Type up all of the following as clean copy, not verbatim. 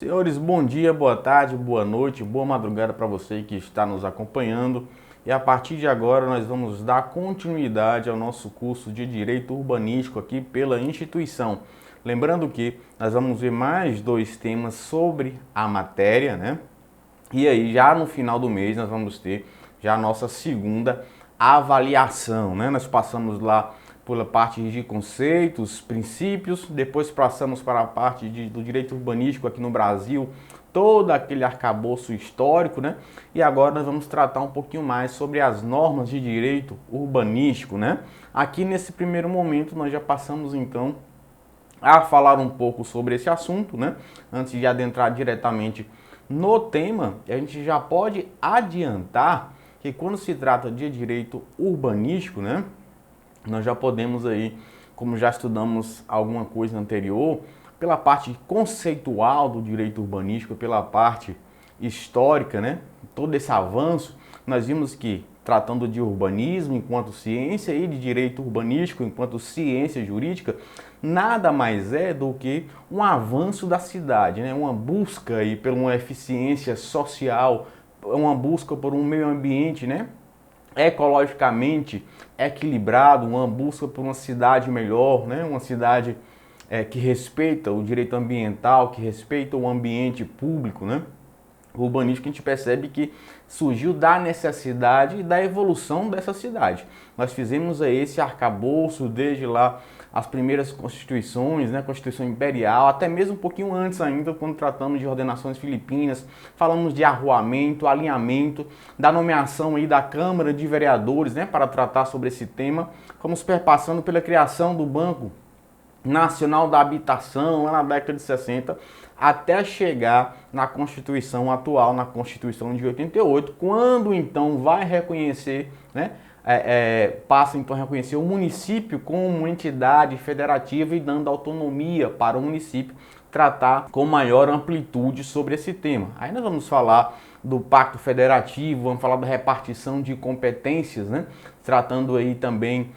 Senhores, bom dia, boa tarde, boa noite, boa madrugada para você que está nos acompanhando. E a partir de agora nós vamos dar continuidade ao nosso curso de Direito Urbanístico aqui pela instituição. Lembrando que nós vamos ver mais dois temas sobre a matéria, né? E aí já no final do mês nós vamos ter já a nossa segunda avaliação, né? Nós passamos lá pela parte de conceitos, princípios, depois passamos para a parte do direito urbanístico aqui no Brasil, todo aquele arcabouço histórico, né? E agora nós vamos tratar um pouquinho mais sobre as normas de direito urbanístico, né? Aqui nesse primeiro momento nós já passamos então a falar um pouco sobre esse assunto, né? Antes de adentrar diretamente no tema, a gente já pode adiantar que quando se trata de direito urbanístico, né? Nós já podemos aí, como já estudamos alguma coisa anterior, pela parte conceitual do direito urbanístico, pela parte histórica, né? Todo esse avanço, nós vimos que tratando de urbanismo enquanto ciência e de direito urbanístico enquanto ciência jurídica, nada mais é do que um avanço da cidade, né? Uma busca aí por uma eficiência social, uma busca por um meio ambiente, né? Ecologicamente equilibrado, uma busca por uma cidade melhor, né? Uma cidade que respeita o direito ambiental, que respeita o ambiente público, né? O urbanismo que a gente percebe que surgiu da necessidade e da evolução dessa cidade. Nós fizemos esse arcabouço desde lá as primeiras constituições, né, Constituição Imperial, até mesmo um pouquinho antes ainda, quando tratamos de ordenações filipinas, falamos de arruamento, alinhamento, da nomeação aí da Câmara de Vereadores, né, para tratar sobre esse tema. Fomos perpassando pela criação do Banco Nacional da Habitação, lá na década de 60, até chegar na Constituição atual, na Constituição de 88, quando então vai reconhecer, né, passa então a reconhecer o município como uma entidade federativa e dando autonomia para o município tratar com maior amplitude sobre esse tema. Aí nós vamos falar do Pacto Federativo, vamos falar da repartição de competências, né? Tratando aí também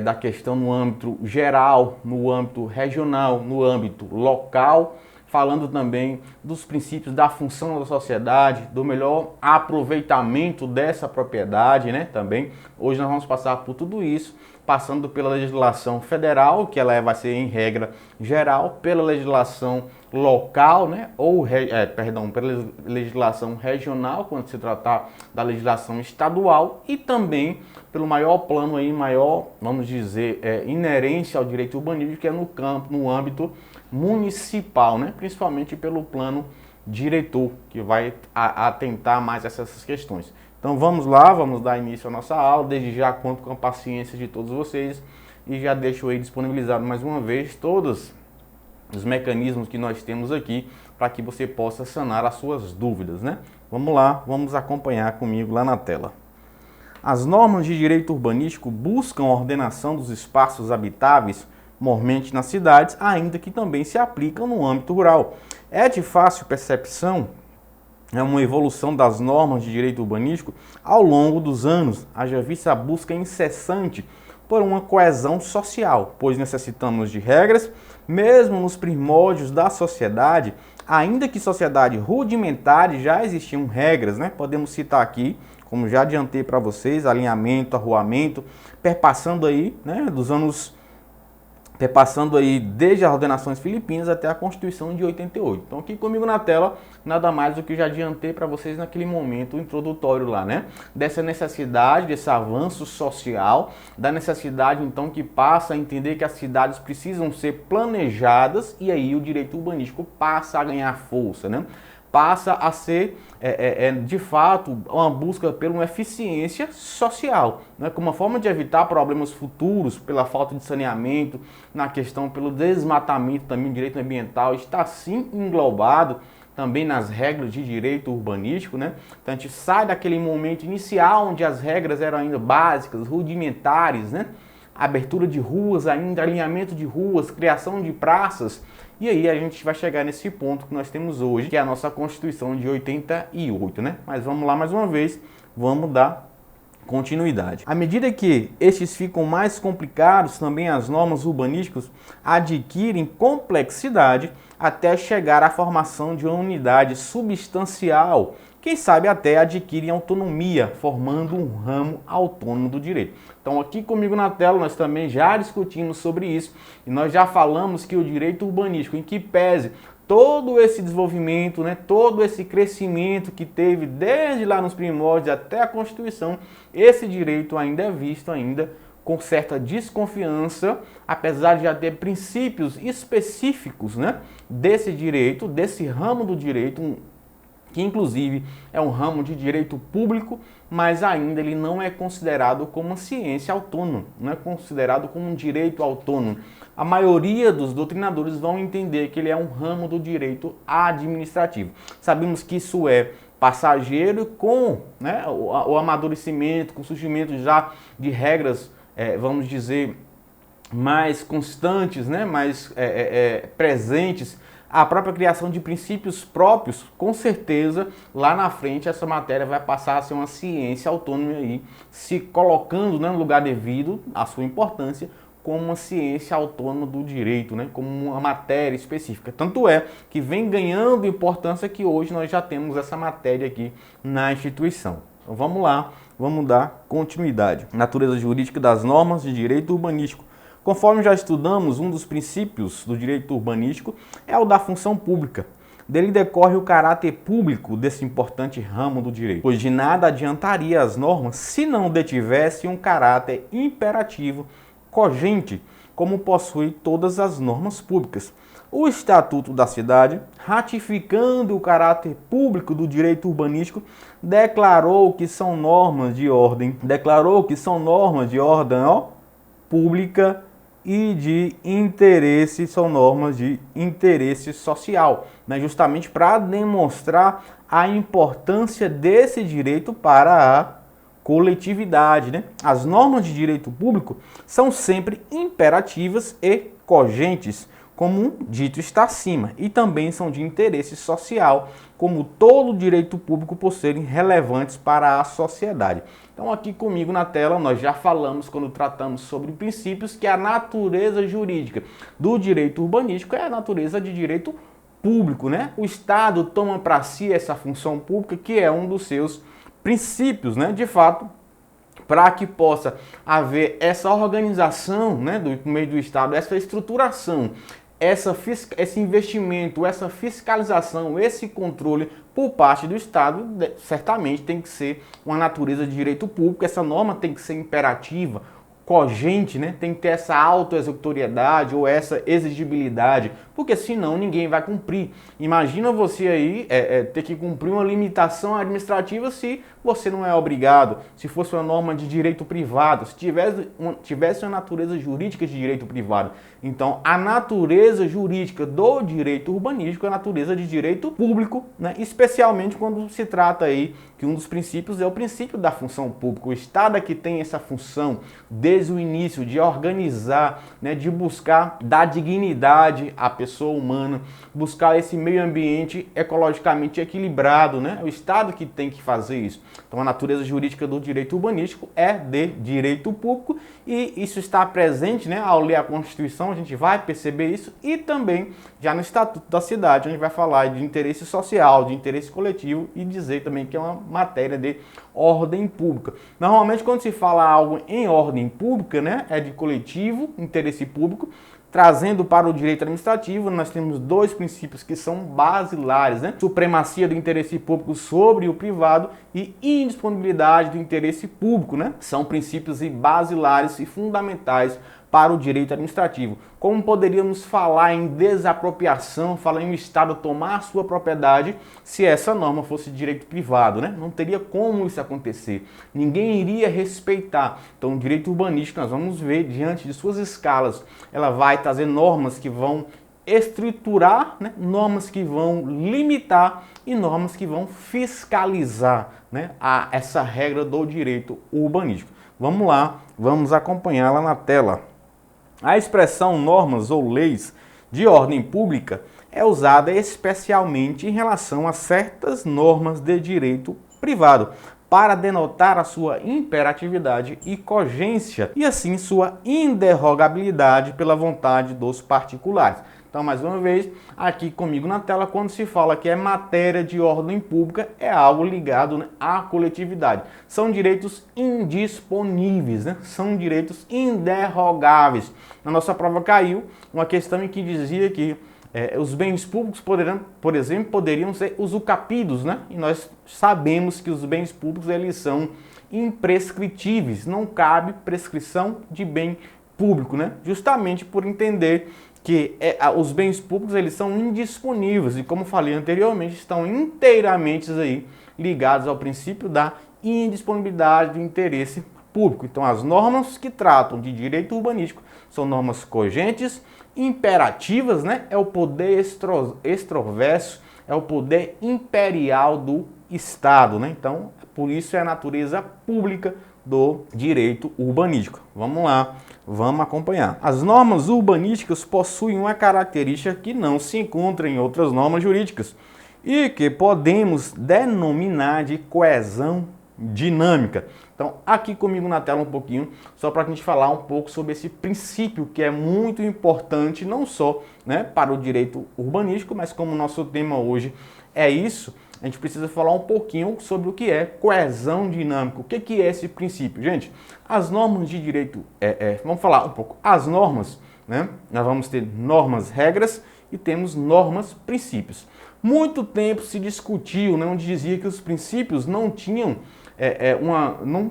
da questão no âmbito geral, no âmbito regional, no âmbito local, falando também dos princípios da função da sociedade, do melhor aproveitamento dessa propriedade, né? Também hoje nós vamos passar por tudo isso, passando pela legislação federal, que ela vai ser em regra geral, pela legislação local, né? Pela legislação regional, quando se tratar da legislação estadual, e também pelo maior plano aí, maior, vamos dizer, inerência ao direito urbanístico, que é no âmbito municipal, né? Principalmente pelo plano diretor, que vai atentar mais a essas questões. Então vamos lá, vamos dar início à nossa aula. Desde já conto com a paciência de todos vocês e já deixo aí disponibilizado mais uma vez todos os mecanismos que nós temos aqui para que você possa sanar as suas dúvidas, né? Vamos lá, vamos acompanhar comigo lá na tela. As normas de direito urbanístico buscam a ordenação dos espaços habitáveis mormente nas cidades, ainda que também se aplicam no âmbito rural. É de fácil percepção uma evolução das normas de direito urbanístico ao longo dos anos, haja vista a busca incessante por uma coesão social, pois necessitamos de regras, mesmo nos primórdios da sociedade, ainda que sociedade rudimentar, já existiam regras, né? Podemos citar aqui, como já adiantei para vocês, alinhamento, arruamento, perpassando aí, né, desde as ordenações filipinas até a Constituição de 88. Então aqui comigo na tela, nada mais do que já adiantei para vocês naquele momento introdutório lá, né? Dessa necessidade, desse avanço social, da necessidade então que passa a entender que as cidades precisam ser planejadas e aí o direito urbanístico passa a ganhar força, né? Passa a ser, de fato, uma busca por uma eficiência social, né? Como uma forma de evitar problemas futuros pela falta de saneamento, na questão pelo desmatamento também, direito ambiental, está sim englobado também nas regras de direito urbanístico, né? Então a gente sai daquele momento inicial onde as regras eram ainda básicas, rudimentares, né? Abertura de ruas ainda, alinhamento de ruas, criação de praças. E aí a gente vai chegar nesse ponto que nós temos hoje, que é a nossa Constituição de 88, né? Mas vamos lá mais uma vez, vamos dar continuidade. À medida que estes ficam mais complicados, também as normas urbanísticas adquirem complexidade até chegar à formação de uma unidade substancial. Quem sabe até adquirem autonomia, formando um ramo autônomo do direito. Então aqui comigo na tela nós também já discutimos sobre isso e nós já falamos que o direito urbanístico, em que pese todo esse desenvolvimento, todo esse crescimento que teve desde lá nos primórdios até a Constituição, esse direito ainda é visto com certa desconfiança, apesar de já ter princípios específicos desse direito, desse ramo do direito, que inclusive é um ramo de direito público, mas ainda ele não é considerado como uma ciência autônoma, não é considerado como um direito autônomo. A maioria dos doutrinadores vão entender que ele é um ramo do direito administrativo. Sabemos que isso é passageiro com o amadurecimento, com o surgimento já de regras, vamos dizer, mais constantes, mais presentes, a própria criação de princípios próprios, com certeza, lá na frente essa matéria vai passar a ser uma ciência autônoma aí, se colocando no lugar devido, a sua importância, como uma ciência autônoma do direito, como uma matéria específica. Tanto é que vem ganhando importância que hoje nós já temos essa matéria aqui na instituição. Então vamos lá, vamos dar continuidade. Natureza jurídica das normas de direito urbanístico. Conforme já estudamos, um dos princípios do direito urbanístico é o da função pública. Dele decorre o caráter público desse importante ramo do direito, pois de nada adiantaria as normas se não detivessem um caráter imperativo, cogente, como possui todas as normas públicas. O Estatuto da Cidade, ratificando o caráter público do direito urbanístico, declarou que são normas de ordem, pública e de interesse, são normas de interesse social, justamente para demonstrar a importância desse direito para a coletividade. As normas de direito público são sempre imperativas e cogentes, como dito está acima, e também são de interesse social, como todo direito público por serem relevantes para a sociedade. Então aqui comigo na tela nós já falamos, quando tratamos sobre princípios, que a natureza jurídica do direito urbanístico é a natureza de direito público, O Estado toma para si essa função pública, que é um dos seus princípios, de fato, para que possa haver essa organização, do meio do Estado, essa estruturação, esse investimento, essa fiscalização, esse controle por parte do Estado, certamente tem que ser uma natureza de direito público. Essa norma tem que ser imperativa, cogente, tem que ter essa autoexecutoriedade ou essa exigibilidade, porque senão ninguém vai cumprir. Imagina você aí ter que cumprir uma limitação administrativa se você não é obrigado, se fosse uma norma de direito privado, se tivesse uma natureza jurídica de direito privado. Então, a natureza jurídica do direito urbanístico é a natureza de direito público, especialmente quando se trata aí que um dos princípios é o princípio da função pública. O Estado é que tem essa função desde o início de organizar, de buscar dar dignidade à pessoa humana, buscar esse meio ambiente ecologicamente equilibrado, O Estado que tem que fazer isso. Então a natureza jurídica do direito urbanístico é de direito público e isso está presente, ao ler a Constituição, a gente vai perceber isso, e também já no Estatuto da Cidade, onde vai falar de interesse social, de interesse coletivo e dizer também que é uma matéria de ordem pública. Normalmente quando se fala algo em ordem pública, é de coletivo, interesse público. Trazendo para o direito administrativo, nós temos dois princípios que são basilares, Supremacia do interesse público sobre o privado e indisponibilidade do interesse público, São princípios basilares e fundamentais para o direito administrativo. Como poderíamos falar em desapropriação, falar em o Estado tomar sua propriedade se essa norma fosse de direito privado, Não teria como isso acontecer. Ninguém iria respeitar. Então, o direito urbanístico, nós vamos ver diante de suas escalas, ela vai trazer normas que vão estruturar, normas que vão limitar e normas que vão fiscalizar, essa regra do direito urbanístico. Vamos lá, vamos acompanhá-la na tela. A expressão normas ou leis de ordem pública é usada especialmente em relação a certas normas de direito privado, para denotar a sua imperatividade e cogência, e assim sua inderrogabilidade pela vontade dos particulares. Então, mais uma vez, aqui comigo na tela, quando se fala que é matéria de ordem pública, é algo ligado, né, à coletividade. São direitos indisponíveis, né? São direitos inderrogáveis. Na nossa prova caiu uma questão em que dizia que os bens públicos poderão, por exemplo, poderiam ser usucapidos, né? E nós sabemos que os bens públicos eles são imprescritíveis, não cabe prescrição de bem público, né? Justamente por entender que os bens públicos eles são indisponíveis e, como falei anteriormente, estão inteiramente aí ligados ao princípio da indisponibilidade do interesse público. Então, as normas que tratam de direito urbanístico são normas cogentes, imperativas, né? É o poder extroverso, é o poder imperial do Estado, né? Então, por isso é a natureza pública do direito urbanístico. Vamos lá, vamos acompanhar. As normas urbanísticas possuem uma característica que não se encontra em outras normas jurídicas e que podemos denominar de coesão dinâmica. Então, aqui comigo na tela um pouquinho, só para a gente falar um pouco sobre esse princípio que é muito importante, não só, né, para o direito urbanístico, mas como o nosso tema hoje é isso, a gente precisa falar um pouquinho sobre o que é coesão dinâmica. O que é esse princípio? Gente, as normas de direito, vamos falar um pouco, as normas, né? Nós vamos ter normas, regras e temos normas, princípios. Muito tempo se discutiu, né, onde dizia que os princípios não tinham não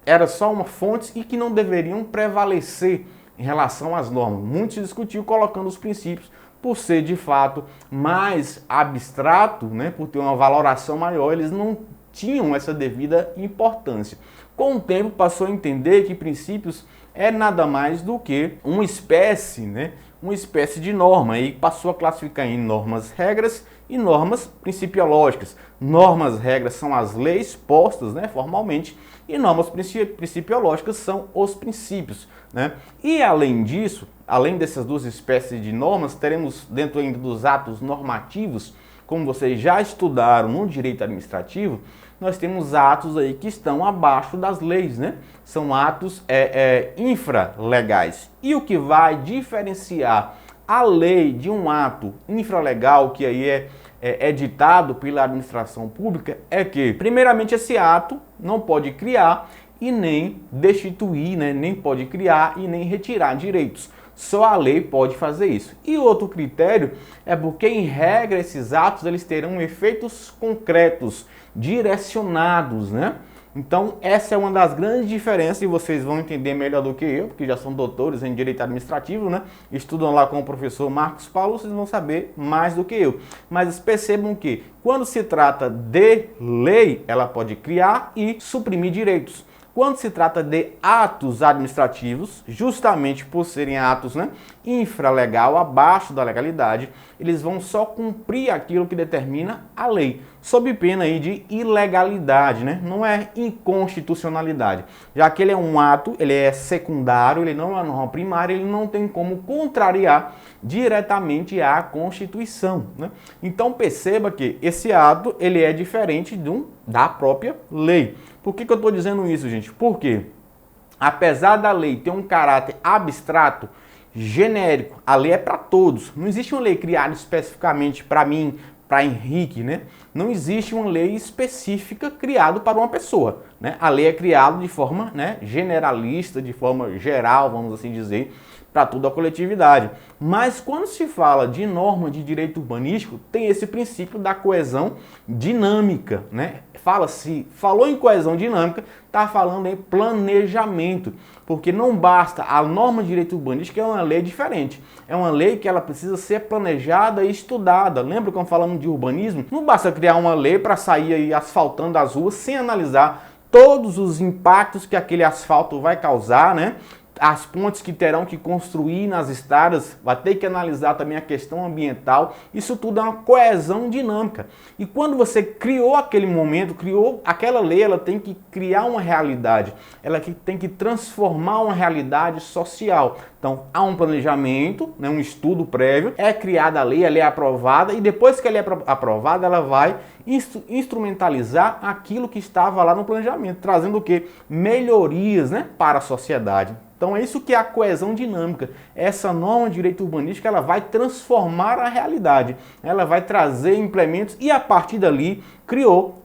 era só uma fonte e que não deveriam prevalecer em relação às normas. Muito se discutiu colocando os princípios por ser de fato mais abstrato, né, por ter uma valoração maior, eles não tinham essa devida importância. Com o tempo passou a entender que princípios é nada mais do que uma espécie de norma, e passou a classificar em normas, regras e normas principiológicas. Normas, regras são as leis postas, né, formalmente, e normas principiológicas são os princípios, né? E além disso, além dessas duas espécies de normas, teremos dentro ainda dos atos normativos, como vocês já estudaram no direito administrativo, nós temos atos aí que estão abaixo das leis, né? São atos infralegais. E o que vai diferenciar a lei de um ato infralegal, que aí é ditado pela administração pública, é que, primeiramente, esse ato não pode criar e nem destituir, né? Nem pode criar e nem retirar direitos. Só a lei pode fazer isso. E outro critério é porque, em regra, esses atos eles terão efeitos concretos, direcionados, né? Então, essa é uma das grandes diferenças e vocês vão entender melhor do que eu, porque já são doutores em direito administrativo, né? Estudam lá com o professor Marcos Paulo, vocês vão saber mais do que eu. Mas percebam que, quando se trata de lei, ela pode criar e suprimir direitos. Quando se trata de atos administrativos, justamente por serem atos, né, infralegal, abaixo da legalidade, eles vão só cumprir aquilo que determina a lei, sob pena aí de ilegalidade, né? Não é inconstitucionalidade. Já que ele é um ato, ele é secundário, ele não é uma norma primária, ele não tem como contrariar diretamente a Constituição, né? Então perceba que esse ato ele é diferente da própria lei. Por que eu estou dizendo isso, gente? Porque, apesar da lei ter um caráter abstrato, genérico, a lei é para todos. Não existe uma lei criada especificamente para mim, para Henrique, né? Não existe uma lei específica criada para uma pessoa, né? A lei é criada de forma, né, generalista, de forma geral, vamos assim dizer, para toda a coletividade. Mas quando se fala de norma de direito urbanístico, tem esse princípio da coesão dinâmica, né? Falou em coesão dinâmica, está falando em planejamento, porque não basta, a norma de direito urbanístico é uma lei diferente, é uma lei que ela precisa ser planejada e estudada. Lembra quando falamos de urbanismo? Não basta criar uma lei para sair aí asfaltando as ruas sem analisar todos os impactos que aquele asfalto vai causar, né? As pontes que terão que construir nas estradas, vai ter que analisar também a questão ambiental. Isso tudo é uma coesão dinâmica. E quando você criou aquele momento, criou aquela lei, ela tem que criar uma realidade. Ela tem que transformar uma realidade social. Então, há um planejamento, né, um estudo prévio, é criada a lei é aprovada e depois que ela é aprovada, ela vai instrumentalizar aquilo que estava lá no planejamento, trazendo o quê? Melhorias, né, para a sociedade. Então é isso que é a coesão dinâmica. Essa norma de direito urbanístico ela vai transformar a realidade, ela vai trazer implementos e a partir dali criou,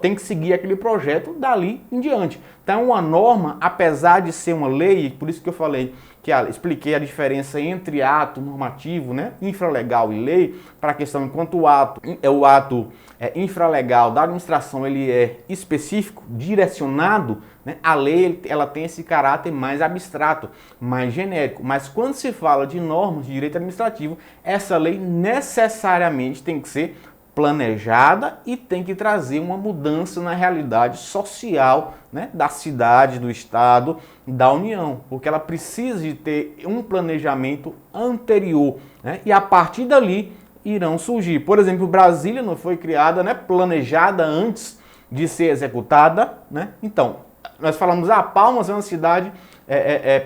tem que seguir aquele projeto dali em diante. Então uma norma, apesar de ser uma lei, por isso que eu falei que expliquei a diferença entre ato normativo, né, infralegal e lei, para a questão enquanto o ato infralegal da administração ele é específico, direcionado, né, a lei ela tem esse caráter mais abstrato, mais genérico. Mas quando se fala de normas de direito administrativo, essa lei necessariamente tem que ser planejada e tem que trazer uma mudança na realidade social, né, da cidade, do estado, da União, porque ela precisa de ter um planejamento anterior, né, e a partir dali irão surgir. Por exemplo, Brasília não foi criada, né, planejada antes de ser executada, né? Então, nós falamos, Palmas é uma cidade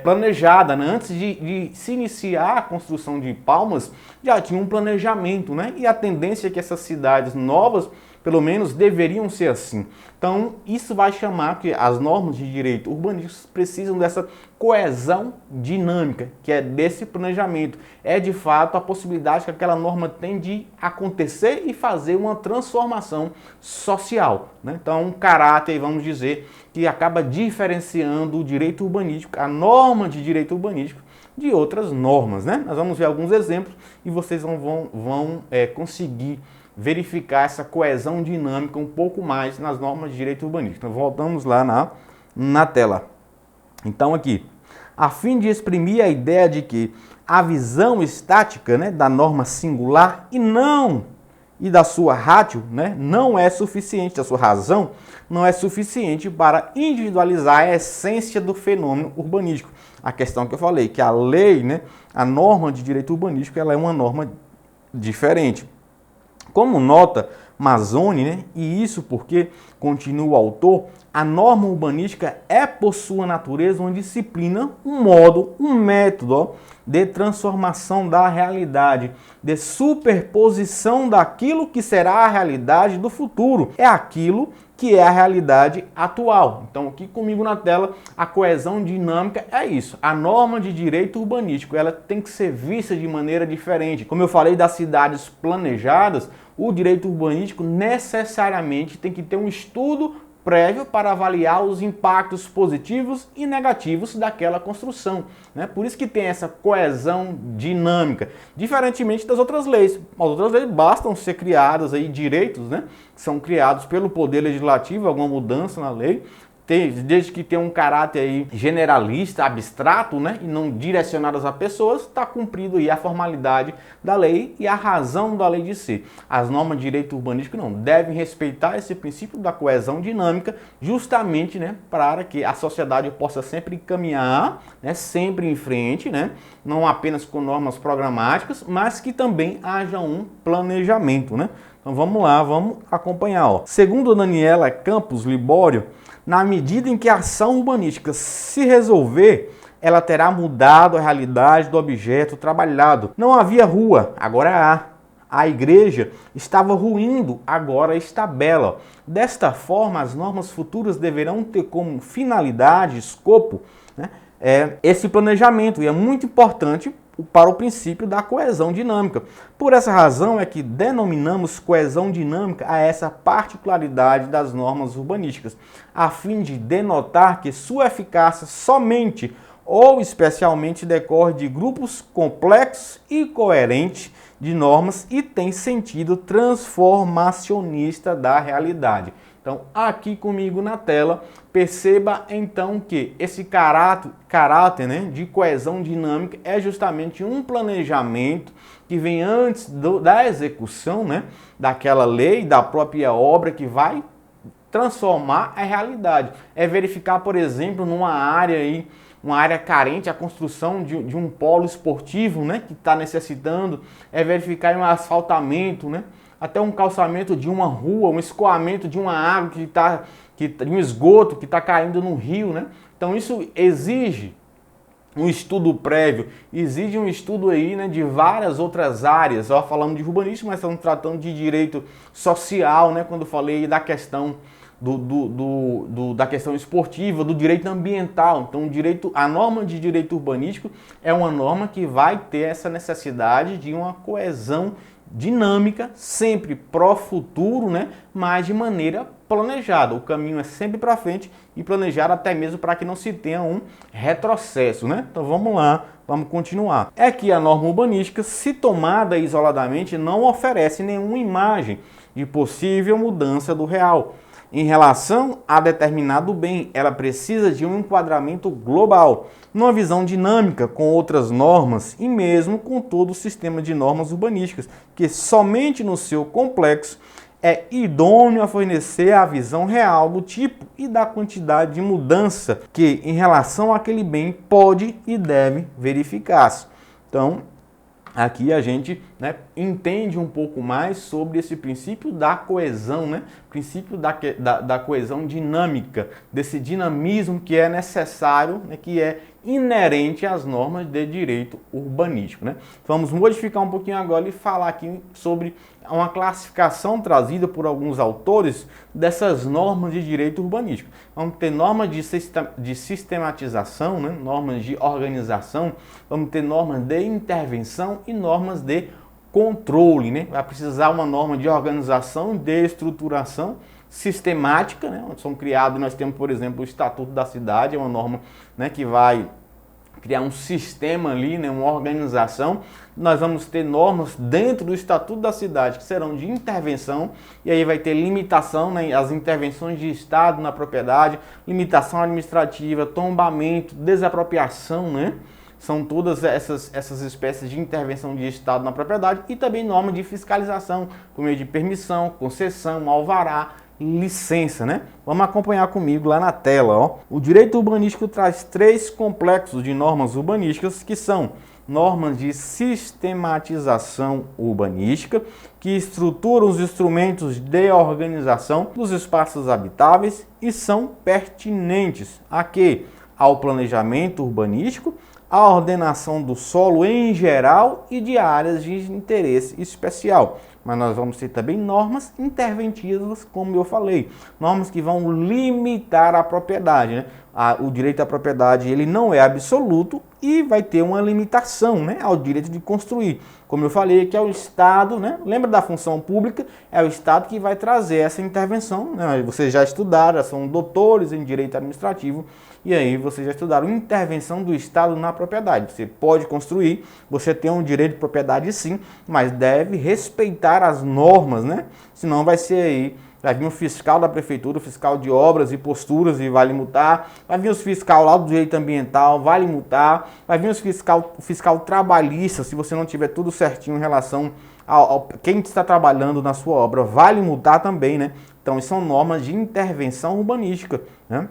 planejada, né? Antes de se iniciar a construção de Palmas, já tinha um planejamento, né? E a tendência é que essas cidades novas, pelo menos, deveriam ser assim. Então, isso vai chamar que as normas de direito urbanístico precisam dessa coesão dinâmica, que é desse planejamento. É, de fato, a possibilidade que aquela norma tem de acontecer e fazer uma transformação social, né? Então, um caráter, vamos dizer, que acaba diferenciando o direito urbanístico, a norma de direito urbanístico, de outras normas, né? Nós vamos ver alguns exemplos e vocês vão conseguir verificar essa coesão dinâmica um pouco mais nas normas de direito urbanístico. Então, voltamos lá na tela. Então, aqui, a fim de exprimir a ideia de que a visão estática, né, da norma singular e da sua ratio, né, não é suficiente, da sua razão, não é suficiente para individualizar a essência do fenômeno urbanístico. A questão que eu falei, que a lei, né, a norma de direito urbanístico, ela é uma norma diferente. Como nota Mazzoni, né, e isso porque, continua o autor, a norma urbanística é, por sua natureza, uma disciplina, um modo, um método de transformação da realidade, de superposição daquilo que será a realidade do futuro. É aquilo que é a realidade atual. Então, aqui comigo na tela, a coesão dinâmica é isso. A norma de direito urbanístico, ela tem que ser vista de maneira diferente. Como eu falei das cidades planejadas, o direito urbanístico necessariamente tem que ter um estudo prévio para avaliar os impactos positivos e negativos daquela construção, né? Por isso que tem essa coesão dinâmica, diferentemente das outras leis. As outras leis bastam ser criadas aí direitos, né, que são criados pelo Poder Legislativo, alguma mudança na lei, desde que tenha um caráter aí generalista, abstrato, né, e não direcionadas a pessoas, está cumprido aí a formalidade da lei e a razão da lei de ser. As normas de direito urbanístico não devem respeitar esse princípio da coesão dinâmica, justamente, né, para que a sociedade possa sempre caminhar, né, sempre em frente, né, não apenas com normas programáticas, mas que também haja um planejamento, né? Então vamos lá, vamos acompanhar, ó. Segundo Daniela Campos Libório, na medida em que a ação urbanística se resolver, ela terá mudado a realidade do objeto trabalhado. Não havia rua, agora há. A igreja estava ruindo, agora está bela. Desta forma, as normas futuras deverão ter como finalidade, escopo, né, esse planejamento. E é muito importante para o princípio da coesão dinâmica. Por essa razão é que denominamos coesão dinâmica a essa particularidade das normas urbanísticas, a fim de denotar que sua eficácia somente ou especialmente decorre de grupos complexos e coerentes de normas e tem sentido transformacionista da realidade. Então, aqui comigo na tela, perceba então que esse caráter, né, de coesão dinâmica é justamente um planejamento que vem antes da execução, né, daquela lei, da própria obra que vai transformar a realidade. É verificar, por exemplo, numa área aí, uma área carente, a construção de um polo esportivo, né, que está necessitando, é verificar um asfaltamento, né, até um calçamento de uma rua, um escoamento de uma água de um esgoto que está caindo no rio, né? Então isso exige um estudo prévio, exige um estudo aí, né, de várias outras áreas, ó, falando de urbanística, mas estamos tratando de direito social, né, quando eu falei da questão da questão esportiva, do direito ambiental. Então, a norma de direito urbanístico é uma norma que vai ter essa necessidade de uma coesão dinâmica, sempre pró futuro, né? Mas de maneira planejada. O caminho é sempre para frente e planejado até mesmo para que não se tenha um retrocesso, né? Então vamos lá, vamos continuar. É que a norma urbanística, se tomada isoladamente, não oferece nenhuma imagem de possível mudança do real. Em relação a determinado bem, ela precisa de um enquadramento global, numa visão dinâmica com outras normas e mesmo com todo o sistema de normas urbanísticas, que somente no seu complexo é idôneo a fornecer a visão real do tipo e da quantidade de mudança que, em relação àquele bem, pode e deve verificar-se. Então, aqui a gente, né, entende um pouco mais sobre esse princípio da coesão, né? Princípio da coesão dinâmica, desse dinamismo que é necessário, né, que é inerente às normas de direito urbanístico, né? Vamos modificar um pouquinho agora e falar aqui sobre uma classificação trazida por alguns autores dessas normas de direito urbanístico. Vamos ter normas de sistematização, né? Normas de organização, vamos ter normas de intervenção e normas de controle, né? Vai precisar uma norma de organização, de estruturação sistemática, né? Onde são criados, nós temos, por exemplo, o Estatuto da Cidade, é uma norma, né, que vai criar um sistema ali, né, uma organização. Nós vamos ter normas dentro do Estatuto da Cidade que serão de intervenção, e aí vai ter limitação, né, as intervenções de Estado na propriedade, limitação administrativa, tombamento, desapropriação, né? São todas essas espécies de intervenção de Estado na propriedade, e também norma de fiscalização, por meio de permissão, concessão, alvará, licença, né? Vamos acompanhar comigo lá na tela, ó. O direito urbanístico traz 3 complexos de normas urbanísticas, que são normas de sistematização urbanística, que estruturam os instrumentos de organização dos espaços habitáveis e são pertinentes a quê? Ao planejamento urbanístico, à ordenação do solo em geral e de áreas de interesse especial. Mas nós vamos ter também normas interventivas, como eu falei, normas que vão limitar a propriedade, né? O direito à propriedade, ele não é absoluto e vai ter uma limitação, né, ao direito de construir. Como eu falei, que é o Estado, né? Lembra da função pública? É o Estado que vai trazer essa intervenção, né? Vocês já estudaram, são doutores em direito administrativo, e aí vocês já estudaram intervenção do Estado na propriedade. Você pode construir, você tem um direito de propriedade sim, mas deve respeitar as normas, né? Senão vai ser aí, vai vir um fiscal da prefeitura, fiscal de obras e posturas e vai lhe multar, vai vir os fiscal lá do direito ambiental, vai lhe multar, vai vir os fiscal trabalhista, se você não tiver tudo certinho em relação ao quem está trabalhando na sua obra, vai lhe multar também, né? Então, são normas de intervenção urbanística, né?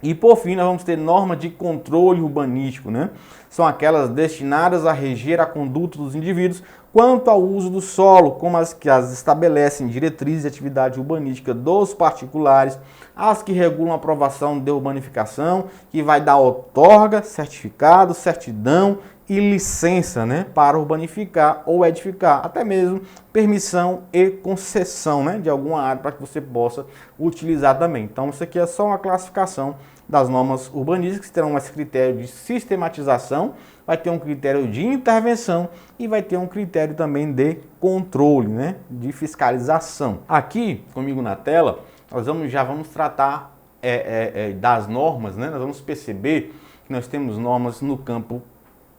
E por fim, nós vamos ter normas de controle urbanístico, né? São aquelas destinadas a reger a conduta dos indivíduos quanto ao uso do solo, como as que as estabelecem diretrizes de atividade urbanística dos particulares, as que regulam a aprovação de urbanificação, que vai dar outorga, certificado, certidão e licença, né, para urbanificar ou edificar, até mesmo permissão e concessão, né, de alguma área para que você possa utilizar também. Então, isso aqui é só uma classificação das normas urbanísticas, que terão esse critério de sistematização, vai ter um critério de intervenção e vai ter um critério também de controle, né, de fiscalização. Aqui, comigo na tela, nós já vamos tratar das normas, né, nós vamos perceber que nós temos normas no campo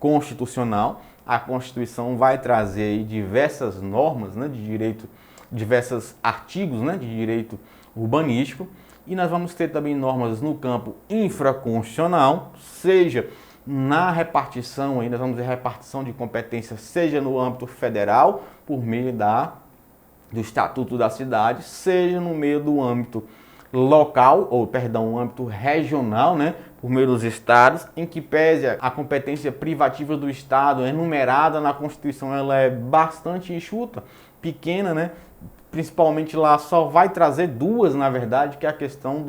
constitucional. A Constituição vai trazer aí diversas normas, né, de direito, diversos artigos, né, de direito urbanístico, e nós vamos ter também normas no campo infraconstitucional, seja na repartição, aí nós vamos ter repartição de competências, seja no âmbito federal, por meio do Estatuto da Cidade, seja no meio do âmbito local, âmbito regional, né, por meio dos estados, em que pese a competência privativa do Estado enumerada na Constituição, ela é bastante enxuta, pequena, né, principalmente lá só vai trazer 2, na verdade, que é a questão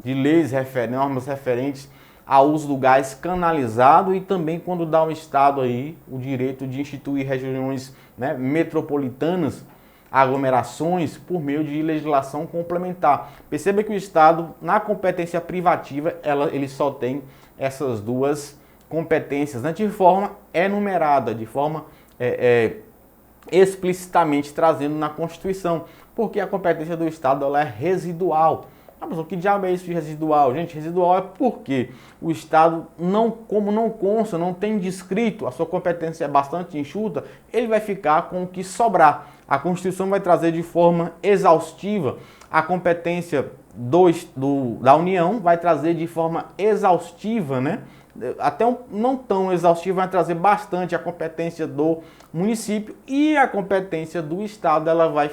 de leis, normas referentes ao uso do gás canalizado e também quando dá ao Estado aí o direito de instituir regiões, né, metropolitanas, aglomerações, por meio de legislação complementar. Perceba que o Estado, na competência privativa, ele só tem essas duas competências, né, de forma enumerada, de forma explicitamente trazendo na Constituição, porque a competência do Estado ela é residual. Ah, mas o que diabo é isso de residual? Gente, residual é porque o Estado, como não consta, não tem descrito, a sua competência é bastante enxuta, ele vai ficar com o que sobrar. A Constituição vai trazer de forma exaustiva a competência da União, vai trazer de forma exaustiva, né? Não tão exaustiva, vai trazer bastante a competência do município e a competência do Estado,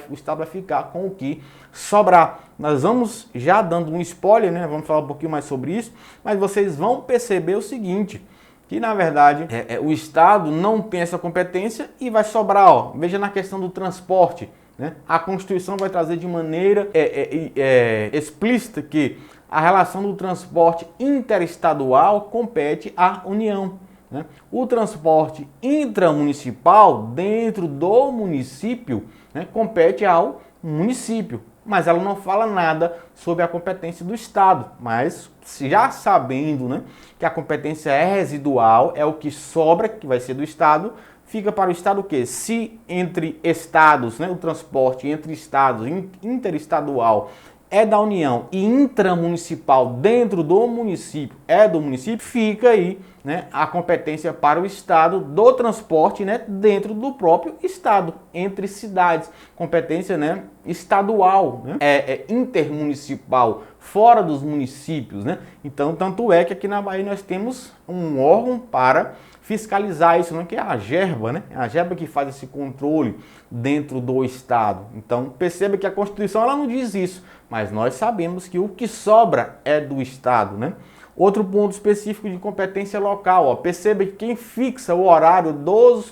o Estado vai ficar com o que sobrar. Nós vamos já dando um spoiler, né? Vamos falar um pouquinho mais sobre isso, mas vocês vão perceber o seguinte, que na verdade o Estado não tem essa competência e vai sobrar, ó, veja na questão do transporte, né? A Constituição vai trazer de maneira explícita que a relação do transporte interestadual compete à União, né? O transporte intramunicipal dentro do município, né, compete ao município, mas ela não fala nada sobre a competência do Estado. Mas já sabendo, né, que a competência é residual, é o que sobra, que vai ser do Estado, fica para o Estado o quê? Se entre estados, né, o transporte entre estados, interestadual, é da União e intramunicipal dentro do município é do município, fica aí, né, a competência para o Estado do transporte, né, dentro do próprio Estado, entre cidades. Competência, né, estadual, né, intermunicipal, fora dos municípios, né? Então, tanto é que aqui na Bahia nós temos um órgão para fiscalizar isso, não, que é a Gerba, né? É a Gerba que faz esse controle dentro do Estado. Então, perceba que a Constituição ela não diz isso, mas nós sabemos que o que sobra é do Estado, né? Outro ponto específico de competência local, ó, perceba que quem fixa o horário do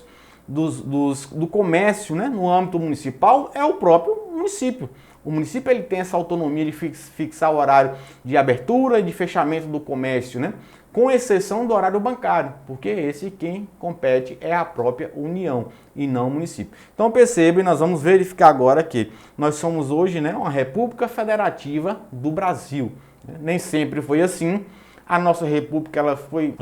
comércio, né, no âmbito municipal é o próprio município. O município ele tem essa autonomia de fixar o horário de abertura e de fechamento do comércio, né? Com exceção do horário bancário, porque esse quem compete é a própria União e não o município. Então perceba, e nós vamos verificar agora que nós somos hoje, né, uma República Federativa do Brasil. Nem sempre foi assim. A nossa república ela foi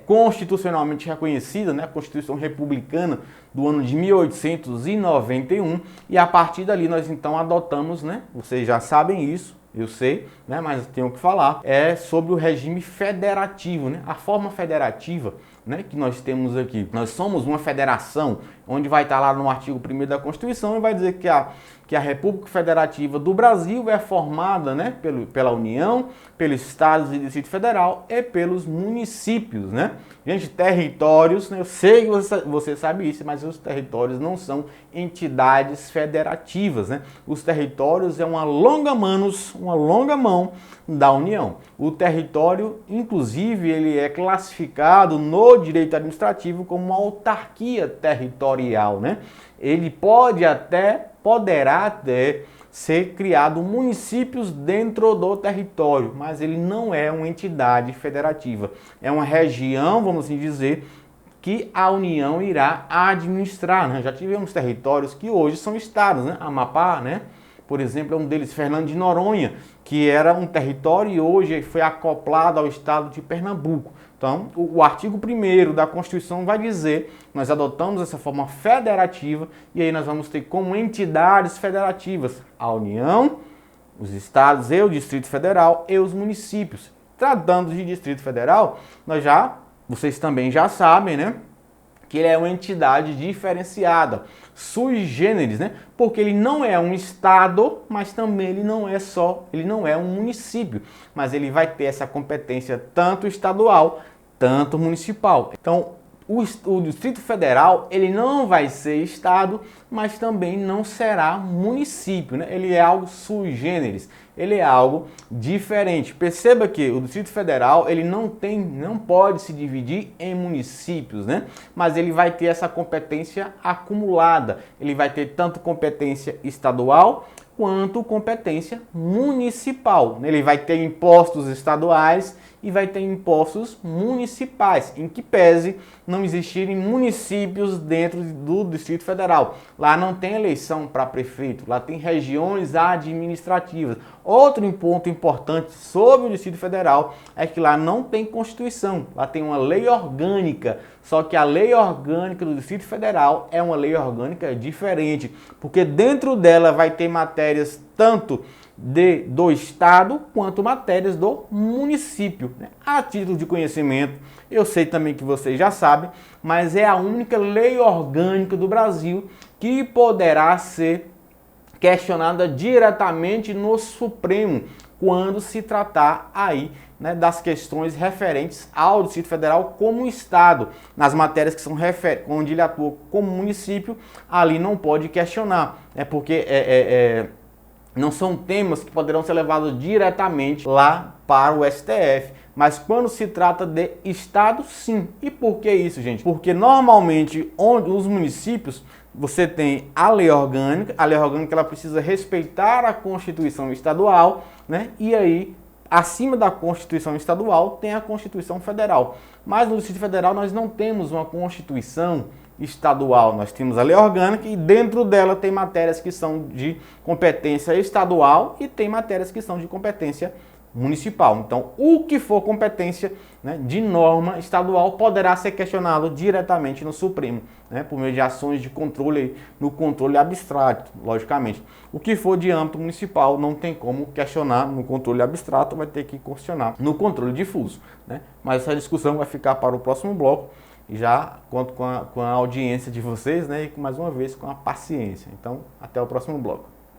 constitucionalmente reconhecida, né, a Constituição Republicana do ano de 1891, e a partir dali nós então adotamos, né, vocês já sabem isso, eu sei, né, mas tenho que falar, sobre o regime federativo, né, a forma federativa, né, que nós temos aqui. Nós somos uma federação, onde vai estar lá no artigo 1º da Constituição e vai dizer que a República Federativa do Brasil é formada, né, pela União, pelos Estados e Distrito Federal e pelos municípios, né? Gente, territórios, né, eu sei que você sabe isso, mas os territórios não são entidades federativas, né? Os territórios é uma longa mão da União. O território, inclusive, ele é classificado no direito administrativo como uma autarquia territorial, né? Ele poderá até ser criado municípios dentro do território, mas ele não é uma entidade federativa. É uma região, vamos assim dizer, que a União irá administrar, né? Já tivemos territórios que hoje são estados, né? Amapá, né, por exemplo, é um deles, Fernando de Noronha, que era um território e hoje foi acoplado ao estado de Pernambuco. Então, o artigo 1º da Constituição vai dizer, nós adotamos essa forma federativa e aí nós vamos ter como entidades federativas a União, os estados e o Distrito Federal e os municípios. Tratando de Distrito Federal, vocês também já sabem, né, que ele é uma entidade diferenciada, sui generis, né? Porque ele não é um estado, mas também ele não é um município, mas ele vai ter essa competência tanto estadual, tanto municipal. Então, o Distrito Federal, ele não vai ser estado, mas também não será município, né? Ele é algo sui generis, ele é algo diferente. Perceba que o Distrito Federal, ele não pode se dividir em municípios, né? Mas ele vai ter essa competência acumulada. Ele vai ter tanto competência estadual quanto competência municipal. Ele vai ter impostos estaduais e vai ter impostos municipais, em que pese não existirem municípios dentro do Distrito Federal. Lá não tem eleição para prefeito, lá tem regiões administrativas. Outro ponto importante sobre o Distrito Federal é que lá não tem Constituição, lá tem uma lei orgânica, só que a lei orgânica do Distrito Federal é uma lei orgânica diferente, porque dentro dela vai ter matérias tanto do Estado quanto matérias do município. A título de conhecimento, eu sei também que vocês já sabem, mas é a única lei orgânica do Brasil que poderá ser questionada diretamente no Supremo, quando se tratar aí das questões referentes ao Distrito Federal como Estado. Nas matérias que são onde ele atua como município, ali não pode questionar, porque não são temas que poderão ser levados diretamente lá para o STF. Mas quando se trata de Estado, sim. E por que isso, gente? Porque normalmente, onde os municípios, você tem a lei orgânica ela precisa respeitar a Constituição Estadual, E aí, acima da Constituição Estadual, tem a Constituição Federal. Mas no Distrito Federal nós não temos uma Constituição estadual, nós temos a lei orgânica e dentro dela tem matérias que são de competência estadual e tem matérias que são de competência municipal. Então, o que for competência de norma estadual poderá ser questionado diretamente no Supremo, por meio de ações de controle, no controle abstrato, logicamente. O que for de âmbito municipal não tem como questionar no controle abstrato, vai ter que questionar no controle difuso. Mas essa discussão vai ficar para o próximo bloco. E já conto com a audiência de vocês, e mais uma vez com a paciência. Então, até o próximo bloco.